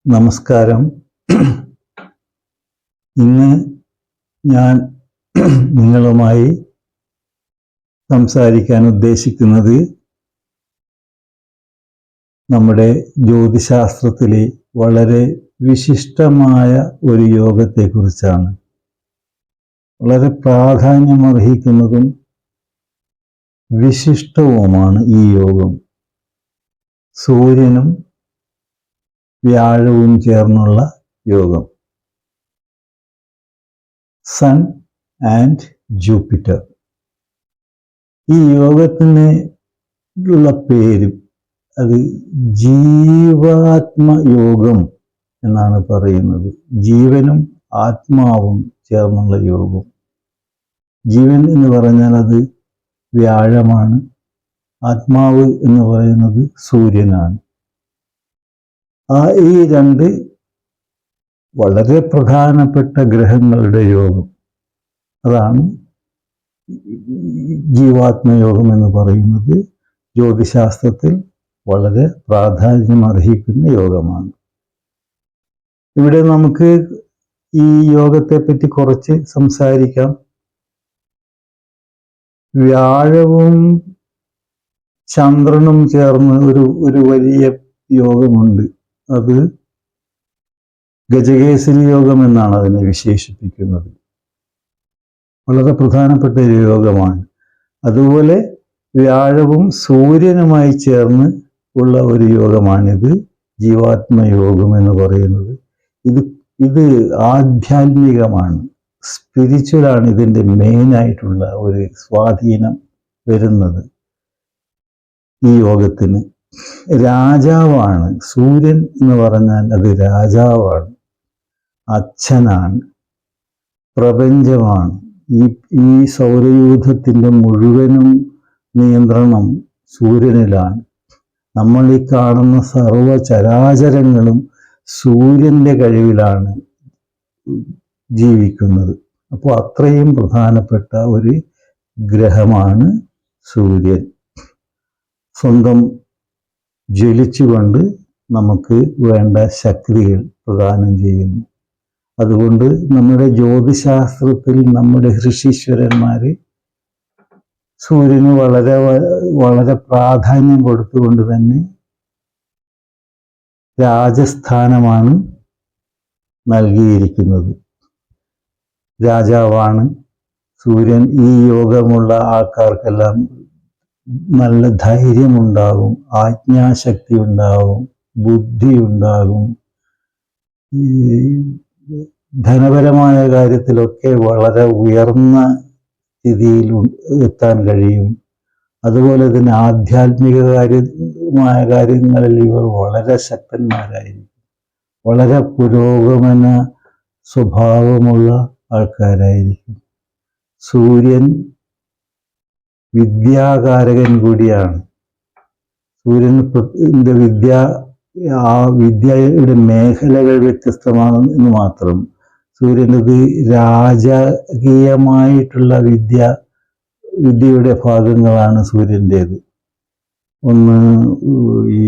നമസ്കാരം. ഇന്ന് ഞാൻ നിങ്ങളുമായി സംസാരിക്കാൻ ഉദ്ദേശിക്കുന്നത് നമ്മുടെ ജ്യോതിശാസ്ത്രത്തിലെ വളരെ വിശിഷ്ടമായ ഒരു യോഗത്തെക്കുറിച്ചാണ്. വളരെ പ്രാധാന്യമർഹിക്കുന്നതും വിശിഷ്ടവുമാണ് ഈ യോഗം. സൂര്യനും വ്യാഴവും ചേർന്നുള്ള യോഗം. Sun and Jupiter. ഈ യോഗത്തിന് ഉള്ള പേര് അത് ജീവാത്മയോഗം എന്നാണ് പറയുന്നത്. ജീവനും ആത്മാവും ചേർന്നുള്ള യോഗം. ജീവൻ എന്ന് പറഞ്ഞാൽ അത് വ്യാഴമാണ്. ആത്മാവ് എന്ന് പറയുന്നത് സൂര്യനാണ്. ഈ രണ്ട് വളരെ പ്രധാനപ്പെട്ട ഗ്രഹങ്ങളുടെ യോഗം, അതാണ് ജീവാത്മയോഗം എന്ന് പറയുന്നത്. ജ്യോതിശാസ്ത്രത്തിൽ വളരെ പ്രാധാന്യമർഹിക്കുന്ന യോഗമാണ്. ഇവിടെ നമുക്ക് ഈ യോഗത്തെ പറ്റി കുറച്ച് സംസാരിക്കാം. വ്യാഴവും ചന്ദ്രനും ചേർന്ന് ഒരു വലിയ യോഗമുണ്ട്. അത് ഗജകേസരി യോഗം എന്നാണ് അതിനെ വിശേഷിപ്പിക്കുന്നത്. വളരെ പ്രധാനപ്പെട്ട ഒരു യോഗമാണ്. അതുപോലെ വ്യാഴവും സൂര്യനുമായി ചേർന്ന് ഉള്ള ഒരു യോഗമാണിത്, ജീവാത്മയോഗം എന്ന് പറയുന്നത്. ഇത് ആധ്യാത്മികമാണ്, സ്പിരിച്വലാണ്. ഇതിൻ്റെ മെയിനായിട്ടുള്ള ഒരു സ്വാധീനം വരുന്നത് ഈ യോഗത്തിന്. രാജാവാണ് സൂര്യൻ എന്ന് പറഞ്ഞാൽ, അത് രാജാവാണ്, അച്ഛനാണ്, പ്രപഞ്ചമാണ്. ഈ സൗരയൂഥത്തിൻ്റെ മുഴുവനും നിയന്ത്രണം സൂര്യനിലാണ്. നമ്മൾ ഈ കാണുന്ന സർവ ചരാചരങ്ങളും സൂര്യൻ്റെ കഴിവിലാണ് ജീവിക്കുന്നത്. അപ്പോൾ അത്രയും പ്രധാനപ്പെട്ട ഒരു ഗ്രഹമാണ് സൂര്യൻ. സ്വന്തം ജ്വലിച്ചുകൊണ്ട് നമുക്ക് വേണ്ട ശക്തികൾ പ്രദാനം ചെയ്യുന്നു. അതുകൊണ്ട് നമ്മുടെ ജ്യോതിശാസ്ത്രത്തിൽ നമ്മുടെ ഋഷീശ്വരന്മാർ സൂര്യന് വളരെ വളരെ പ്രാധാന്യം കൊടുത്തുകൊണ്ട് തന്നെ രാജസ്ഥാനമാണ് നൽകിയിരിക്കുന്നത്. രാജാവാണ് സൂര്യൻ. ഈ യോഗമുള്ള ആൾക്കാർക്കെല്ലാം നല്ല ധൈര്യമുണ്ടാകും, ആജ്ഞാശക്തി ഉണ്ടാകും, ബുദ്ധി ഉണ്ടാകും. ധനപരമായ കാര്യത്തിലൊക്കെ വളരെ ഉയർന്ന സ്ഥിതിയിൽ എത്താൻ കഴിയും. അതുപോലെ തന്നെ ആധ്യാത്മികമായ കാര്യങ്ങളിൽ ഇവർ വളരെ ശക്തന്മാരായിരിക്കും. വളരെ പുരോഗമന സ്വഭാവമുള്ള ആൾക്കാരായിരിക്കും. സൂര്യൻ വിദ്യാകാരകൻ കൂടിയാണ്. സൂര്യൻ്റെ വിദ്യയുടെ മേഖലകൾ വ്യത്യസ്തമാണ് എന്ന് മാത്രം. സൂര്യനത് രാജകീയമായിട്ടുള്ള വിദ്യയുടെ ഭാഗങ്ങളാണ് സൂര്യൻ്റേത്. ഒന്ന് ഈ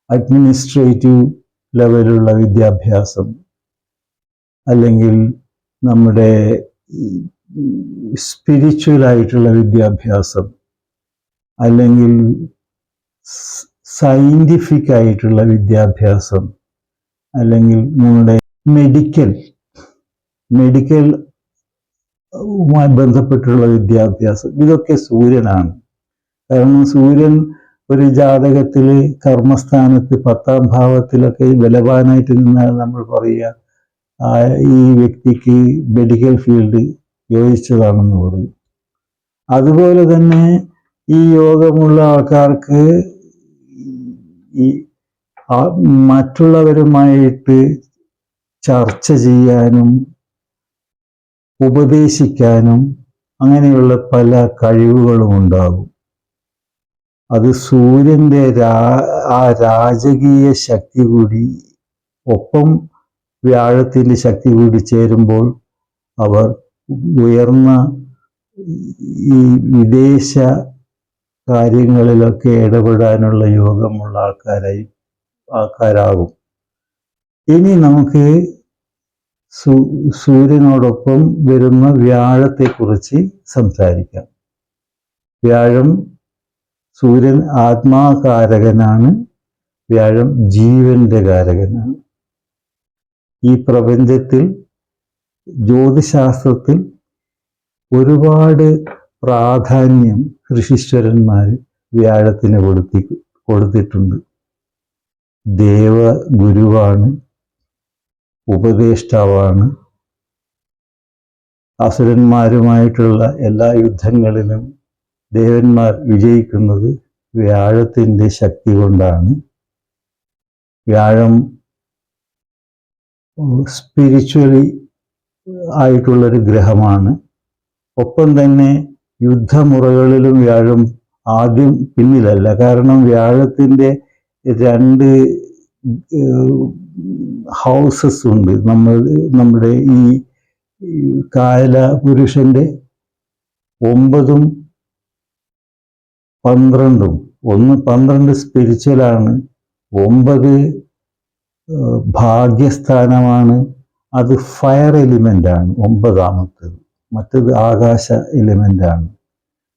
അഡ്മിനിസ്ട്രേറ്റീവ് ലെവലുള്ള വിദ്യാഭ്യാസം, അല്ലെങ്കിൽ നമ്മുടെ സ്പിരിച്വലായിട്ടുള്ള വിദ്യാഭ്യാസം, അല്ലെങ്കിൽ സയൻറ്റിഫിക് ആയിട്ടുള്ള വിദ്യാഭ്യാസം, അല്ലെങ്കിൽ നമ്മുടെ മെഡിക്കലുമായി ബന്ധപ്പെട്ടുള്ള വിദ്യാഭ്യാസം. ഇതൊക്കെ സൂര്യനാണ്. കാരണം സൂര്യൻ ഒരു ജാതകത്തിൽ കർമ്മസ്ഥാനത്ത് 10ാം ഭാവത്തിലൊക്കെ ബലവാനായിട്ട് നിന്നാൽ നമ്മൾ പറയുക ഈ വ്യക്തിക്ക് മെഡിക്കൽ ഫീൽഡ് യോജിച്ചതാണെന്ന് പറയും. അതുപോലെ തന്നെ ഈ യോഗമുള്ള ആൾക്കാർക്ക് ഈ മറ്റുള്ളവരുമായിട്ട് ചർച്ച ചെയ്യാനും ഉപദേശിക്കാനും അങ്ങനെയുള്ള പല കഴിവുകളും ഉണ്ടാകും. അത് സൂര്യൻ്റെ ആ രാജകീയ ശക്തി കൂടി ഒപ്പം വ്യാഴത്തിൻ്റെ ശക്തി കൂടി ചേരുമ്പോൾ അവർ ഉയർന്ന ഈ വിദേശ കാര്യങ്ങളിലൊക്കെ ഇടപെടാനുള്ള യോഗമുള്ള ആൾക്കാരാകും. ഇനി നമുക്ക് സൂര്യനോടൊപ്പം വരുന്ന വ്യാഴത്തെക്കുറിച്ച് സംസാരിക്കാം. വ്യാഴം, സൂര്യൻ ആത്മാകാരകനാണ്, വ്യാഴം ജീവന്റെ കാരകനാണ്. ഈ പ്രപഞ്ചത്തിൽ ജ്യോതിശാസ്ത്രത്തിൽ ഒരുപാട് പ്രാധാന്യം ഋഷീശ്വരന്മാർ വ്യാഴത്തിന് കൊടുത്തിട്ടുണ്ട്. ദേവഗുരുവാണ്, ഉപദേഷ്ടാവാണ്. അസുരന്മാരുമായിട്ടുള്ള എല്ലാ യുദ്ധങ്ങളിലും ദേവന്മാർ വിജയിക്കുന്നത് വ്യാഴത്തിൻ്റെ ശക്തി കൊണ്ടാണ്. വ്യാഴം സ്പിരിച്വലി ആയിട്ടുള്ളൊരു ഗ്രഹമാണ്. ഒപ്പം തന്നെ യുദ്ധമുറകളിലും വ്യാഴം ആദ്യം പിന്നിലല്ല. കാരണം വ്യാഴത്തിൻ്റെ 2 ഹൗസസ് ഉണ്ട്. നമ്മുടെ ഈ കാല പുരുഷന്റെ 9ഉം 12ഉം 12 സ്പിരിച്വലാണ്, 9 ഭാഗ്യസ്ഥാനമാണ്. അത് ഫയർ എലിമെൻ്റാണ് 9ാമത്തേത്, മറ്റത് ആകാശ എലിമെൻ്റാണ്.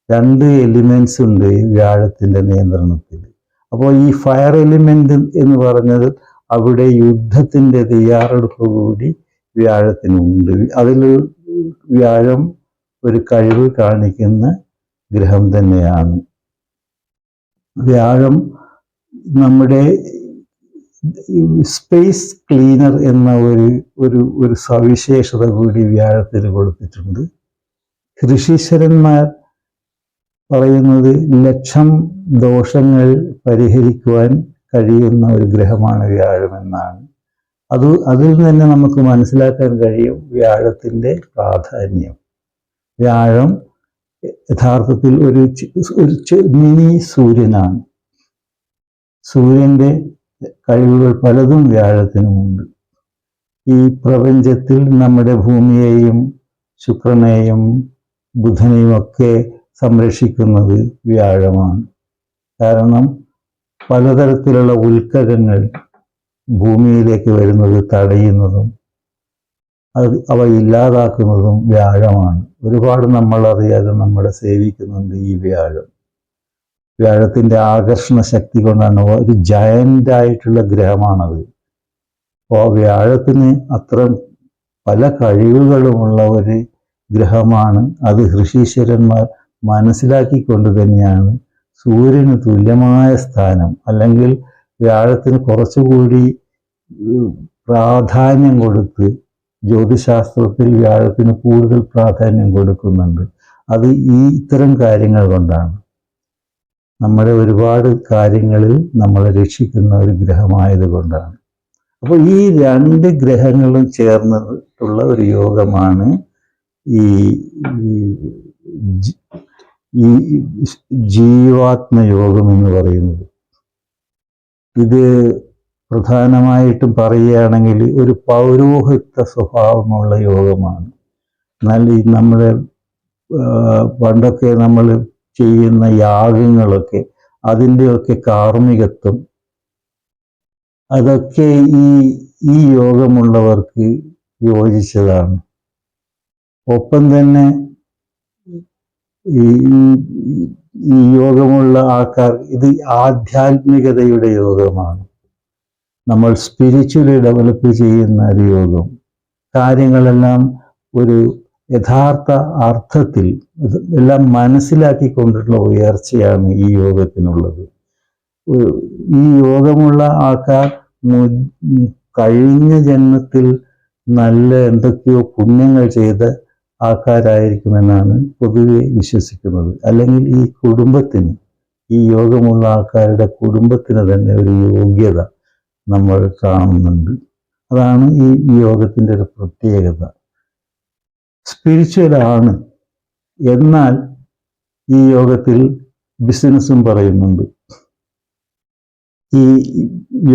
2 എലിമെൻറ്റ്സ് ഉണ്ട് വ്യാഴത്തിൻ്റെ നിയന്ത്രണത്തിൽ. അപ്പോൾ ഈ ഫയർ എലിമെൻ്റ് എന്ന് പറഞ്ഞത് അവിടെ യുദ്ധത്തിൻ്റെ തയ്യാറെടുപ്പ് കൂടി വ്യാഴത്തിനുണ്ട്. അതിൽ വ്യാഴം ഒരു കഴിവ് കാണിക്കുന്ന ഗ്രഹം തന്നെയാണ്. വ്യാഴം നമ്മുടെ സ്പേസ് ക്ലീനർ എന്ന ഒരു സവിശേഷത കൂടി വ്യാഴത്തിന് കൊടുത്തിട്ടുണ്ട്. ഋഷീശ്വരന്മാർ പറയുന്നത് 1,00,000 ദോഷങ്ങൾ പരിഹരിക്കുവാൻ കഴിയുന്ന ഒരു ഗ്രഹമാണ് വ്യാഴമെന്നാണ്. അതിൽ തന്നെ നമുക്ക് മനസ്സിലാക്കാൻ കഴിയും വ്യാഴത്തിൻ്റെ പ്രാധാന്യം. വ്യാഴം യഥാർത്ഥത്തിൽ ഒരു മിനി സൂര്യനാണ്. സൂര്യൻ്റെ കഴിവുകൾ പലതും വ്യാഴത്തിനുമുണ്ട്. ഈ പ്രപഞ്ചത്തിൽ നമ്മുടെ ഭൂമിയെയും ശുക്രനെയും ബുധനെയും ഒക്കെ സംരക്ഷിക്കുന്നത് വ്യാഴമാണ്. കാരണം പലതരത്തിലുള്ള ഉൽക്കകങ്ങൾ ഭൂമിയിലേക്ക് വരുന്നത് തടയുന്നതും അവ ഇല്ലാതാക്കുന്നതും വ്യാഴമാണ്. ഒരുപാട് നമ്മളറിയാതെ നമ്മളെ സേവിക്കുന്നുണ്ട് ഈ വ്യാഴം. വ്യാഴത്തിൻ്റെ ആകർഷണ ശക്തി കൊണ്ടാണ്, ഒരു ജയൻ്റായിട്ടുള്ള ഗ്രഹമാണത്. അപ്പോൾ വ്യാഴത്തിന് അത്ര പല കഴിവുകളുമുള്ള ഒരു ഗ്രഹമാണ്. അത് ഋഷീശ്വരന്മാർ മനസ്സിലാക്കിക്കൊണ്ട് തന്നെയാണ് സൂര്യന് തുല്യമായ സ്ഥാനം, അല്ലെങ്കിൽ വ്യാഴത്തിന് കുറച്ചുകൂടി പ്രാധാന്യം കൊടുത്ത് ജ്യോതിശാസ്ത്രത്തിൽ വ്യാഴത്തിന് കൂടുതൽ പ്രാധാന്യം കൊടുക്കുന്നുണ്ട്. അത് ഇത്തരം കാര്യങ്ങൾ കൊണ്ടാണ്. നമ്മുടെ ഒരുപാട് കാര്യങ്ങളിൽ നമ്മളെ രക്ഷിക്കുന്ന ഒരു ഗ്രഹമായത് കൊണ്ടാണ്. അപ്പോൾ ഈ 2 ഗ്രഹങ്ങളും ചേർന്നിട്ടുള്ള ഒരു യോഗമാണ് ഈ ജീവാത്മയോഗം എന്ന് പറയുന്നത്. ഇത് പ്രധാനമായിട്ടും പറയുകയാണെങ്കിൽ ഒരു പൗരോഹിത്യ സ്വഭാവമുള്ള യോഗമാണ്. എന്നാൽ നമ്മുടെ പണ്ടൊക്കെ നമ്മൾ ചെയ്യുന്ന യാഗങ്ങളൊക്കെ, അതിൻ്റെയൊക്കെ കാർമ്മികത്വം, അതൊക്കെ ഈ യോഗമുള്ളവർക്ക് യോജിച്ചതാണ്. ഒപ്പം തന്നെ ഈ യോഗമുള്ള ആൾക്കാർ, ഇത് ആധ്യാത്മികതയുടെ യോഗമാണ്. നമ്മൾ സ്പിരിച്വലി ഡെവലപ്പ് ചെയ്യുന്ന ഒരു യോഗം. കാര്യങ്ങളെല്ലാം ഒരു യഥാർത്ഥ അർത്ഥത്തിൽ എല്ലാം മനസ്സിലാക്കിക്കൊണ്ടുള്ള ഉയർച്ചയാണ് ഈ യോഗത്തിനുള്ളത്. ഈ യോഗമുള്ള ആൾക്കാർ കഴിഞ്ഞ ജന്മത്തിൽ നല്ല എന്തൊക്കെയോ പുണ്യങ്ങൾ ചെയ്ത ആൾക്കാരായിരിക്കുമെന്നാണ് പൊതുവെ വിശ്വസിക്കുന്നത്. അല്ലെങ്കിൽ ഈ കുടുംബത്തിന്, ഈ യോഗമുള്ള ആൾക്കാരുടെ കുടുംബത്തിന് തന്നെ ഒരു യോഗ്യത നമ്മൾ കാണുന്നുണ്ട്. അതാണ് ഈ യോഗത്തിൻ്റെ ഒരു പ്രത്യേകത. സ്പിരിച്വലാണ്, എന്നാൽ ഈ യോഗത്തിൽ ബിസിനസ്സും പറയുന്നുണ്ട്. ഈ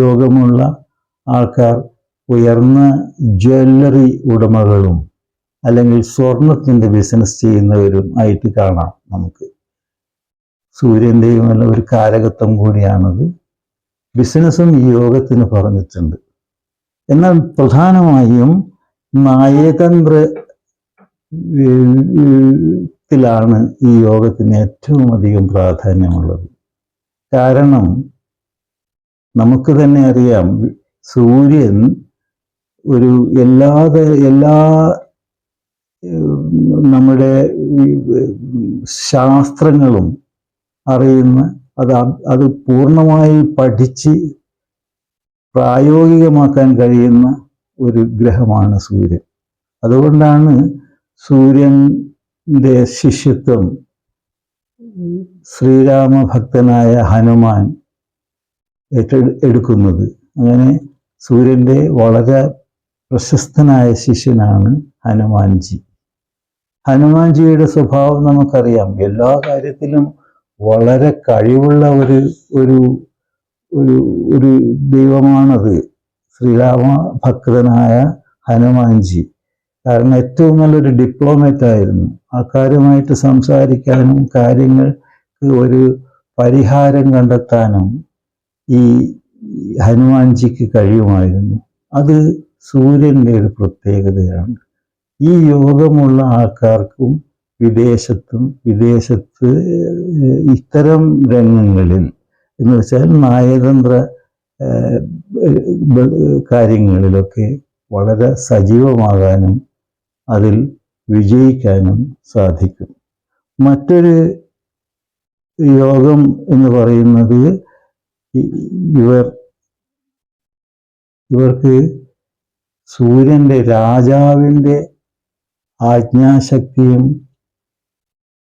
യോഗമുള്ള ആൾക്കാർ ഉയർന്ന ജ്വല്ലറി ഉടമകളും അല്ലെങ്കിൽ സ്വർണത്തിൻ്റെ ബിസിനസ് ചെയ്യുന്നവരും ആയിട്ട് കാണാം നമുക്ക്. സൂര്യൻ്റെയും എല്ലാം ഒരു കാരകത്വം കൂടിയാണത്. ബിസിനസ്സും ഈ യോഗത്തിന് പറഞ്ഞിട്ടുണ്ട്. എന്നാൽ പ്രധാനമായും നയതന്ത്രത്തിലാണ് ഈ യോഗത്തിന് ഏറ്റവും അധികം പ്രാധാന്യമുള്ളത്. കാരണം നമുക്ക് തന്നെ അറിയാം, സൂര്യൻ ഒരു എല്ലാ നമ്മുടെ ശാസ്ത്രങ്ങളും അറിയുന്ന അത് പൂർണ്ണമായി പഠിച്ച് പ്രായോഗികമാക്കാൻ കഴിയുന്ന ഒരു ഗ്രഹമാണ് സൂര്യൻ. അതുകൊണ്ടാണ് സൂര്യൻ്റെ ശിഷ്യത്വം ശ്രീരാമ ഭക്തനായ ഹനുമാൻ എടുക്കുന്നത്. അങ്ങനെ സൂര്യൻ്റെ വളരെ പ്രശസ്തനായ ശിഷ്യനാണ് ഹനുമാൻജി. ഹനുമാൻജിയുടെ സ്വഭാവം നമുക്കറിയാം. എല്ലാ കാര്യത്തിലും വളരെ കഴിവുള്ള ഒരു ദൈവമാണത്, ശ്രീരാമ ഭക്തനായ ഹനുമാൻജി. കാരണം ഏറ്റവും നല്ലൊരു ഡിപ്ലോമാറ്റ് ആയിരുന്നു. ആൾക്കാരുമായിട്ട് സംസാരിക്കാനും കാര്യങ്ങൾക്ക് ഒരു പരിഹാരം കണ്ടെത്താനും ഈ ഹനുമാൻജിക്ക് കഴിയുമായിരുന്നു. അത് സൂര്യൻ്റെ ഒരു പ്രത്യേകതയാണ്. ഈ യോഗമുള്ള ആൾക്കാർക്കും വിദേശത്ത് ഇത്തരം രംഗങ്ങളിൽ എന്ന് വെച്ചാൽ നയതന്ത്ര കാര്യങ്ങളിലൊക്കെ വളരെ സജീവമാകാനും അതിൽ വിജയിക്കാനും സാധിക്കും. മറ്റൊരു യോഗം എന്ന് പറയുന്നത് ഇവർക്ക് സൂര്യൻ്റെ രാജാവിൻ്റെ ആജ്ഞാശക്തിയും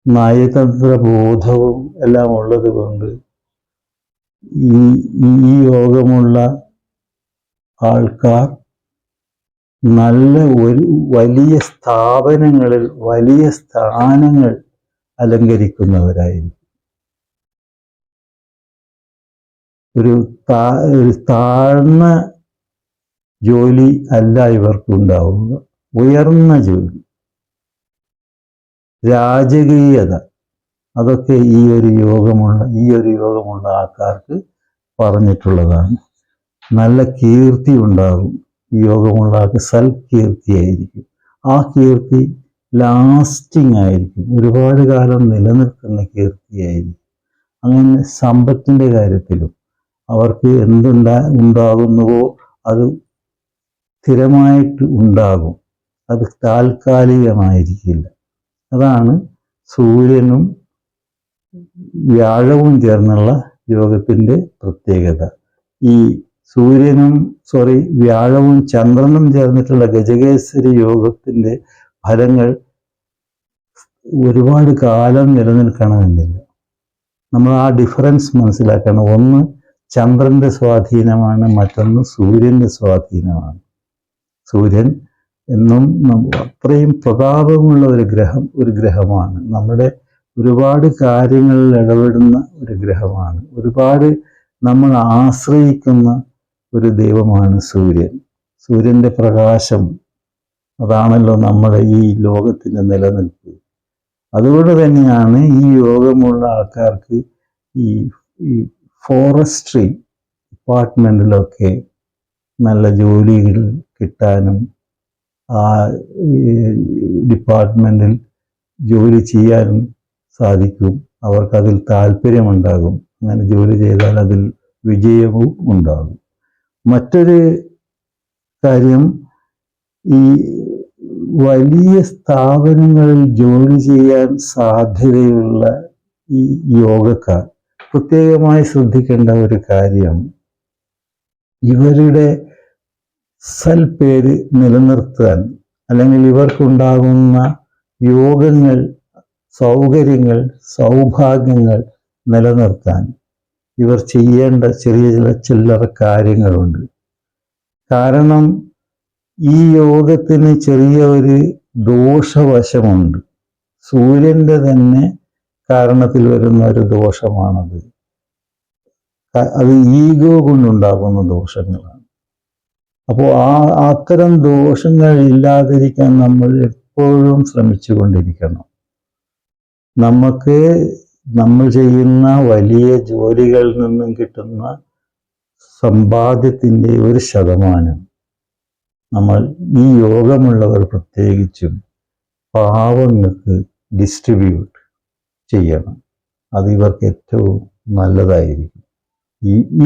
നയതന്ത്രബോധവും എല്ലാം ഉള്ളത് കൊണ്ട് ഈ യോഗമുള്ള ആൾക്കാർ നല്ല വലിയ സ്ഥാപനങ്ങളിൽ വലിയ സ്ഥാനങ്ങൾ അലങ്കരിക്കുന്നവരായിരിക്കും. ഒരു താഴ്ന്ന ജോലി അല്ല ഇവർക്കുണ്ടാവുക, ഉയർന്ന ജോലി, രാജകീയത, അതൊക്കെ ഈ ഒരു യോഗമുള്ള ആൾക്കാർക്ക് പറഞ്ഞിട്ടുള്ളതാണ്. നല്ല കീർത്തി ഉണ്ടാകും. ഈ യോഗമുള്ള ആൾക്ക് സൽകീർത്തിയായിരിക്കും. ആ കീർത്തി ലാസ്റ്റിംഗ് ആയിരിക്കും, ഒരുപാട് കാലം നിലനിൽക്കുന്ന കീർത്തിയായിരിക്കും. അങ്ങനെ സമ്പത്തിൻ്റെ കാര്യത്തിലും അവർക്ക് ഉണ്ടാകുന്നുവോ അത് സ്ഥിരമായിട്ട് ഉണ്ടാകും, അത് താൽക്കാലികമായിരിക്കില്ല. അതാണ് സൂര്യനും വ്യാഴവും ചേർന്നുള്ള യോഗത്തിൻ്റെ പ്രത്യേകത. ഈ വ്യാഴവും ചന്ദ്രനും ചേർന്നിട്ടുള്ള ഗജകേസരി യോഗത്തിൻ്റെ ഫലങ്ങൾ ഒരുപാട് കാലം നിലനിൽക്കണമെന്നില്ല. നമ്മൾ ആ ഡിഫറൻസ് മനസ്സിലാക്കണം. ഒന്ന് ചന്ദ്രൻ്റെ സ്വാധീനമാണ്, മറ്റൊന്ന് സൂര്യൻ്റെ സ്വാധീനമാണ്. സൂര്യൻ എന്നും അത്രയും പ്രതാപമുള്ള ഒരു ഗ്രഹമാണ്. നമ്മുടെ ഒരുപാട് കാര്യങ്ങളിൽ ഇടപെടുന്ന ഒരു ഗ്രഹമാണ്. ഒരുപാട് നമ്മൾ ആശ്രയിക്കുന്ന ഒരു ദൈവമാണ് സൂര്യൻ. സൂര്യൻ്റെ പ്രകാശം അതാണല്ലോ നമ്മുടെ ഈ ലോകത്തിൻ്റെ നിലനിൽപ്പ്. അതുകൊണ്ട് തന്നെയാണ് ഈ യോഗമുള്ള ആൾക്കാർക്ക് ഈ ഫോറസ്ട്രി ഡിപ്പാർട്ട്മെൻറ്റിലൊക്കെ നല്ല ജോലികൾ കിട്ടാനും ആ ഡിപ്പാർട്ട്മെൻറ്റിൽ ജോലി ചെയ്യാനും സാധിക്കും. അവർക്കതിൽ താല്പര്യമുണ്ടാകും. അങ്ങനെ ജോലി ചെയ്താൽ അതിൽ വിജയവും ഉണ്ടാകും. മറ്റൊരു കാര്യം, ഈ വലിയ സ്ഥാപനങ്ങളിൽ ജോലി ചെയ്യാൻ സാധ്യതയുള്ള ഈ യോഗക്കാർ പ്രത്യേകമായി ശ്രദ്ധിക്കേണ്ട ഒരു കാര്യം, ഇവരുടെ സൽപ്പേര് നിലനിർത്താൻ അല്ലെങ്കിൽ ഇവർക്കുണ്ടാകുന്ന യോഗങ്ങൾ, സൗകര്യങ്ങൾ, സൗഭാഗ്യങ്ങൾ നിലനിർത്താൻ ഇവർ ചെയ്യേണ്ട ചെറിയ ചില്ലറ കാര്യങ്ങളുണ്ട്. കാരണം ഈ യോഗത്തിന് ചെറിയ ഒരു ദോഷവശമുണ്ട്. സൂര്യൻ്റെ തന്നെ കാരണത്തിൽ വരുന്ന ഒരു ദോഷമാണത്. അത് ഈഗോ കൊണ്ടുണ്ടാകുന്ന ദോഷങ്ങളാണ്. അപ്പോൾ അത്തരം ദോഷങ്ങൾ ഇല്ലാതിരിക്കാൻ നമ്മൾ എപ്പോഴും ശ്രമിച്ചുകൊണ്ടിരിക്കണം. നമ്മൾ ചെയ്യുന്ന വലിയ ജോലികളിൽ നിന്നും കിട്ടുന്ന സമ്പാദ്യത്തിൻ്റെ 1% നമ്മൾ ഈ യോഗമുള്ളവർ പ്രത്യേകിച്ചും പാവങ്ങൾക്ക് ഡിസ്ട്രിബ്യൂട്ട് ചെയ്യണം. അത് ഇവർക്ക് ഏറ്റവും നല്ലതായിരിക്കും.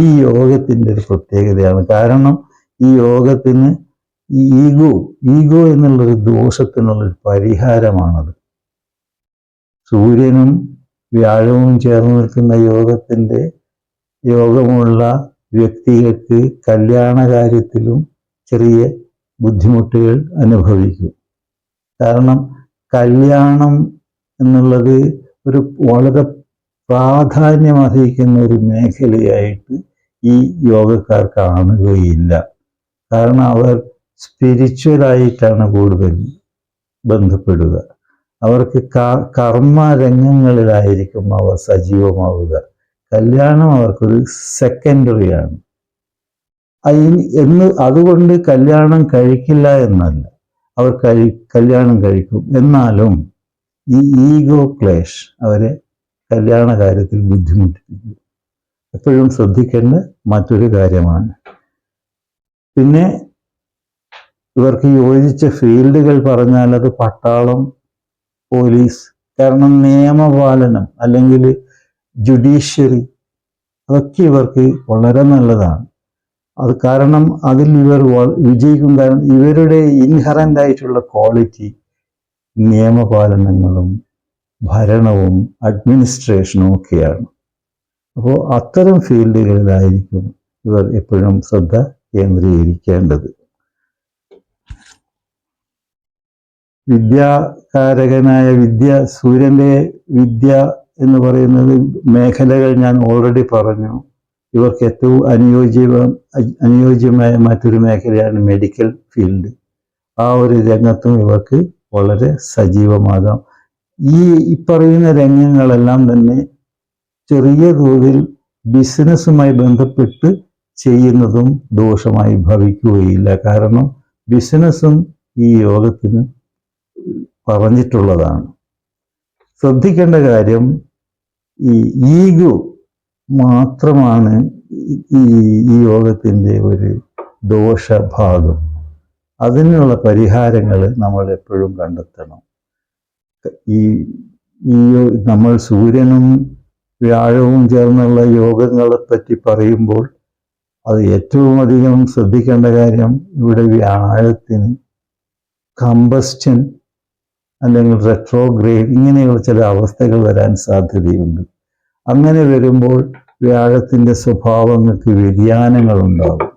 ഈ യോഗത്തിൻ്റെ ഒരു പ്രത്യേകതയാണ്. കാരണം ഈ യോഗത്തിന് ഈഗോ എന്നുള്ളൊരു ദോഷത്തിനുള്ളൊരു പരിഹാരമാണത്. സൂര്യനും വ്യാഴവും ചേർന്ന് നിൽക്കുന്ന യോഗമുള്ള വ്യക്തികൾക്ക് കല്യാണ കാര്യത്തിലും ചെറിയ ബുദ്ധിമുട്ടുകൾ അനുഭവിക്കും. കാരണം കല്യാണം എന്നുള്ളത് ഒരു വളരെ പ്രാധാന്യമർഹിക്കുന്ന ഒരു മേഖലയായിട്ട് ഈ യോഗക്കാർ കാണുകയില്ല. കാരണം അവർ സ്പിരിച്വലായിട്ടാണ് കൂടുതൽ ബന്ധപ്പെടുക. അവർക്ക് കർമ്മ രംഗങ്ങളിലായിരിക്കും അവർ സജീവമാവുക. കല്യാണം അവർക്കൊരു സെക്കൻഡറിയാണ്. അതുകൊണ്ട് കല്യാണം കഴിക്കില്ല എന്നല്ല, അവർ കല്യാണം കഴിക്കും. എന്നാലും ഈ ഈഗോ ക്ലേഷ് അവരെ കല്യാണ കാര്യത്തിൽ ബുദ്ധിമുട്ടിക്കുന്നു. എപ്പോഴും ശ്രദ്ധിക്കേണ്ട മറ്റൊരു കാര്യമാണ്. പിന്നെ ഇവർക്ക് യോജിച്ച ഫീൽഡുകൾ പറഞ്ഞാൽ അത് പട്ടാളം, പോലീസ്. കാരണം നിയമപാലനം അല്ലെങ്കിൽ ജുഡീഷ്യറി അതൊക്കെ ഇവർക്ക് വളരെ നല്ലതാണ്. അത് കാരണം അതിൽ ഇവർ വിജയിക്കും. കാരണം ഇവരുടെ ഇൻഹറൻ്റ് ആയിട്ടുള്ള ക്വാളിറ്റി നിയമപാലനങ്ങളും ഭരണവും അഡ്മിനിസ്ട്രേഷനും ഒക്കെയാണ്. അപ്പോൾ അത്തരം ഫീൽഡുകളിലായിരിക്കും ഇവർ എപ്പോഴും ശ്രദ്ധ കേന്ദ്രീകരിക്കേണ്ടത്. വിദ്യാകാരകനായ സൂര്യൻ്റെ വിദ്യ എന്ന് പറയുന്നത് മേഖലകൾ ഞാൻ ഓൾറെഡി പറഞ്ഞു. ഇവർക്ക് ഏറ്റവും അനുയോജ്യമായ മറ്റൊരു മേഖലയാണ് മെഡിക്കൽ ഫീൽഡ്. ആ ഒരു രംഗത്തും ഇവർക്ക് വളരെ സജീവമാകാം. ഈ പറയുന്ന രംഗങ്ങളെല്ലാം തന്നെ ചെറിയ തോതിൽ ബിസിനസ്സുമായി ബന്ധപ്പെട്ട് ചെയ്യുന്നതും ദോഷമായി ഭവിക്കുകയില്ല. കാരണം ബിസിനസ്സും ഈ യോഗത്തിന് പറഞ്ഞിട്ടുള്ളതാണ്. ശ്രദ്ധിക്കേണ്ട കാര്യം ഈ ഈഗോ മാത്രമാണ് ഈ യോഗത്തിൻ്റെ ഒരു ദോഷഭാഗം. അതിനുള്ള പരിഹാരങ്ങൾ നമ്മൾ എപ്പോഴും കണ്ടെത്തണം. നമ്മൾ സൂര്യനും വ്യാഴവും ചേർന്നുള്ള യോഗങ്ങളെപ്പറ്റി പറയുമ്പോൾ അത് ഏറ്റവും അധികം ശ്രദ്ധിക്കേണ്ട കാര്യം ഇവിടെ വ്യാഴത്തിന് കമ്പസ്റ്റൻ അല്ലെങ്കിൽ റെട്രോഗ്രേഡ് ഇങ്ങനെയുള്ള ചില അവസ്ഥകൾ വരാൻ സാധ്യതയുണ്ട്. അങ്ങനെ വരുമ്പോൾ വ്യാഴത്തിൻ്റെ സ്വഭാവങ്ങൾക്ക് വ്യതിയാനങ്ങൾ ഉണ്ടാകും.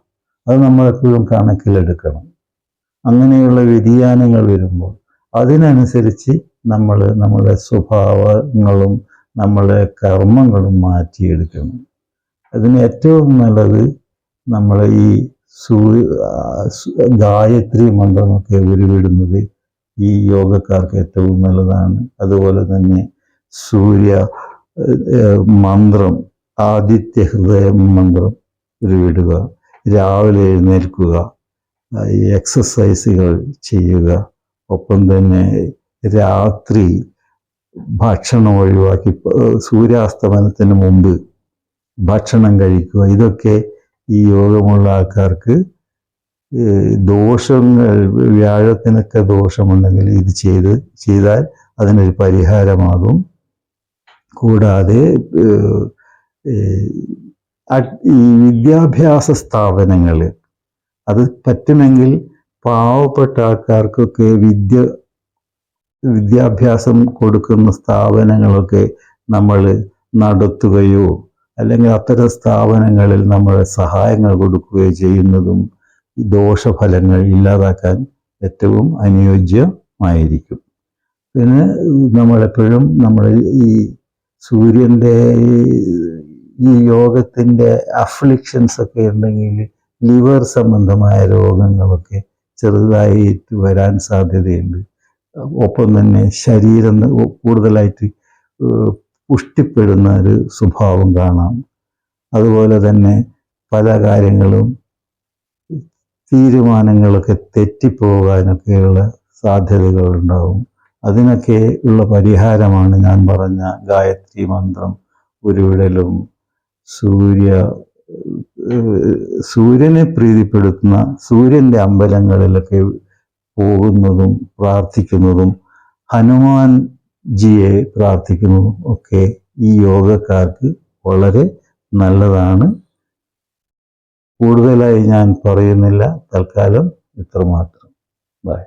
അത് നമ്മളെപ്പോഴും കണക്കിലെടുക്കണം. അങ്ങനെയുള്ള വ്യതിയാനങ്ങൾ വരുമ്പോൾ അതിനനുസരിച്ച് നമ്മുടെ സ്വഭാവങ്ങളും നമ്മുടെ കർമ്മങ്ങളും മാറ്റിയെടുക്കണം. അതിന് ഏറ്റവും നല്ലത് നമ്മൾ ഈ ഗായത്രി മന്ത്രമൊക്കെ ഉരുവിടുന്നത് ഈ യോഗക്കാർക്ക് ഏറ്റവും നല്ലതാണ്. അതുപോലെ തന്നെ സൂര്യ മന്ത്രം, ആദിത്യ ഹൃദയ മന്ത്രം ഉരുവിടുക, രാവിലെ എഴുന്നേൽക്കുക, എക്സസൈസുകൾ ചെയ്യുക, ഒപ്പം തന്നെ രാത്രി ഭക്ഷണം ഒഴിവാക്കി സൂര്യാസ്തമനത്തിന് മുമ്പ് ഭക്ഷണം കഴിക്കുക. ഇതൊക്കെ ഈ യോഗമുള്ള ആൾക്കാർക്ക് ദോഷങ്ങൾ, വ്യാഴത്തിനൊക്കെ ദോഷമുണ്ടെങ്കിൽ ഇത് ചെയ്താൽ അതിനൊരു പരിഹാരമാകും. കൂടാതെ ഈ വിദ്യാഭ്യാസ സ്ഥാപനങ്ങൾ അത് പറ്റുമെങ്കിൽ പാവപ്പെട്ട ആൾക്കാർക്കൊക്കെ വിദ്യാഭ്യാസം കൊടുക്കുന്ന സ്ഥാപനങ്ങളൊക്കെ നമ്മൾ നടത്തുകയോ അല്ലെങ്കിൽ അത്തരം സ്ഥാപനങ്ങളിൽ നമ്മൾ സഹായങ്ങൾ കൊടുക്കുകയോ ചെയ്യുന്നതും ദോഷഫലങ്ങൾ ഇല്ലാതാക്കാൻ ഏറ്റവും അനുയോജ്യമായിരിക്കും. പിന്നെ നമ്മളെപ്പോഴും ഈ സൂര്യൻ്റെ ഈ യോഗത്തിൻ്റെ അഫ്ലിക്ഷൻസ് ഒക്കെ ഉണ്ടെങ്കിൽ ലിവർ സംബന്ധമായ രോഗങ്ങളൊക്കെ ചെറുതായിട്ട് വരാൻ സാധ്യതയുണ്ട്. ഒപ്പം തന്നെ ശരീരം കൂടുതലായിട്ട് പുഷ്ടിപ്പെടുന്ന ഒരു സ്വഭാവം കാണാം. അതുപോലെ തന്നെ പല കാര്യങ്ങളും തീരുമാനങ്ങളൊക്കെ തെറ്റിപ്പോകാനൊക്കെയുള്ള സാധ്യതകളുണ്ടാവും. അതിനൊക്കെ ഉള്ള പരിഹാരമാണ് ഞാൻ പറഞ്ഞ ഗായത്രി മന്ത്രം ഉരുവിടലും സൂര്യ സൂര്യനെ പ്രീതിപ്പെടുത്തുന്ന സൂര്യൻ്റെ അമ്പലങ്ങളിലൊക്കെ പോകുന്നതും പ്രാർത്ഥിക്കുന്നതും ഹനുമാൻജിയെ പ്രാർത്ഥിക്കുന്നതും ഒക്കെ ഈ യോഗക്കാർക്ക് വളരെ നല്ലതാണ്. കൂടുതലായി ഞാൻ പറയുന്നില്ല. തൽക്കാലം ഇത്രമാത്രം. ബൈ.